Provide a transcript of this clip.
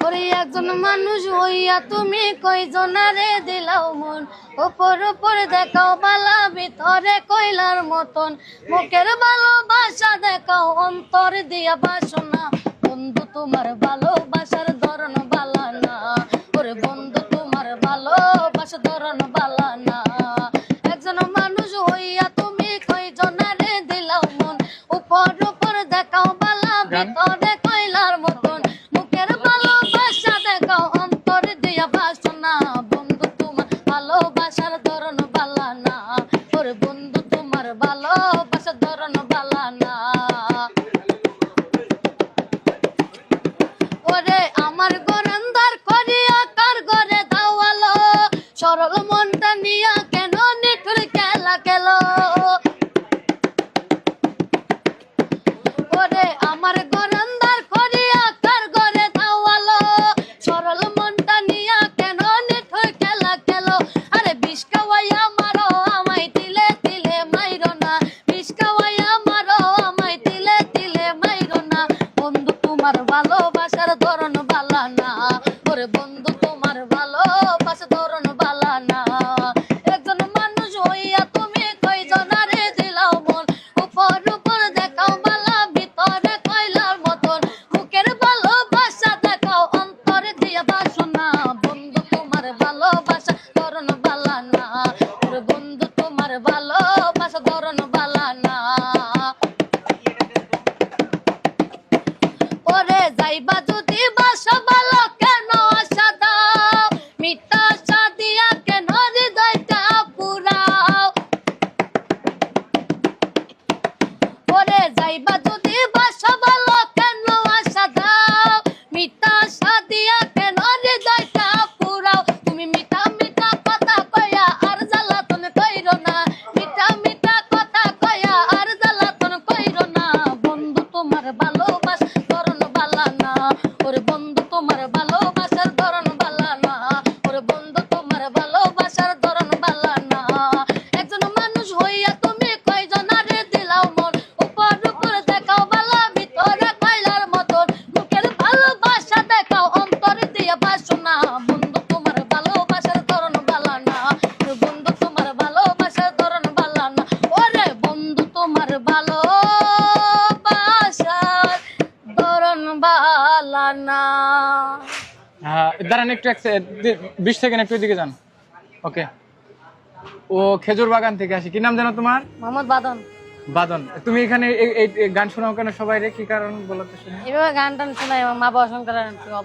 ওরে একজন মানুষ হইয়া তুমি কয়জনারে দিলাও মন, উপর উপর দেখাও বালা ভিতরে কইলার মতন, মুখের ভালোবাসা দেখাও অন্তর দিয়া বাসনা, বন্ধু তোমার ভালোবাসার ধরন বালা না, ওরে বন্ধু তোমার ভালোবাসার ধরন বালা না। একজন মানুষ হইয়া তুমি কয়জনারে দিলাও মন, উপর উপর দেখাও বালা ভিতরে কইলার মতন, মুখের ভালোবাসা দেখাও অন্তর দিয়া বাসনা, বন্ধু তোমার ভালোবাসার ধরন বালা না, ওরে বন্ধু তোমার ভালোবাসার ধরন বালা না। ওরে আমার গরন্দার করিয়া কার ঘরে দাওয়ালো, সরল মনটা নিয়া কেন নিঠুর খেলা খেলো, ওরে আমার গরন্দার করিয়া কার ঘরে দাওয়ালো, সরল মনটা নিয়া কেন নিঠুর খেলা খেলো, আরে বিষ খাওয়াইয়া মারো আমায় তিলে তিলে মাইরো না, বিষ খাওয়াইয়া মারো আমায় তিলে তিলে মাইরো না, বন্ধু তোমার ভালোবাসার ধরন বালা না, ওরে বন্ধু তোমার ভালোবাসার ধরন বালা না। একজন মানুষ হইয়া তুমি কয়জনারে দিলাও মন, উপর উপর দেখাও বালা ভিতরে কইলার মতন, মুখের ভালোবাসা দেখাও অন্তরে দিয়া বাসনা, বন্ধু তোমার ভালোবাসা ধরন বালা না, ওরে বন্ধু তোমার ভালোবাসা ধরন বালা না। ওরে যাইবা যদি বাসা ভালো কেন আশা দাও, মিথ্যা আশা দিয়া কেন হৃদয়টা পুরাও, ওরে যাইবা যদি বাসা ভালো কেন আশা দাও, মিথ্যা আশা দিয়া কেন হৃদয়টা পুরাও, তুমি মিঠা মিঠা কথা কইয়া আর জ্বালাতন কইরো না, মিঠা মিঠা কথা কইয়া আর জ্বালাতন কইরো না, বন্ধু তোমার ভালোবাসা ধরন বালা না, ওরে বন্ধু তোমার ভালোবাসার ধরন বালা না, ওরে বন্ধু তোমার ভালোবাসার ধরন বালা না। একজন মানুষ হইয়া তুমি কয়জনারে দিলাও মন, উপর উপর দেখাও বালা ভিতরে কইলার মতন, মুখের ভালোবাসা দেখাও অন্তরে দিয়া বাসনা, বন্ধু তোমার ভালোবাসার ধরন বালা না, ওরে বন্ধু তোমার ভালোবাসার ধরন বালা না, ওরে বন্ধু তোমার ভালোবাসার ধরন বালা না। দাঁড়ান একটু 20 সেকেন্ড একটু এদিকে যান। ওকে, ও খেজুর বাগান থেকে আসি। কি নাম জানো তোমার? মোহাম্মদ বাদন। বাদন, তুমি এখানে এই গান শোনাও কেন সবাই রে? কি কারণ বলো তো শুনি। এভাবে গান টান শোনাই, আমার মা বাবা শঙ্কর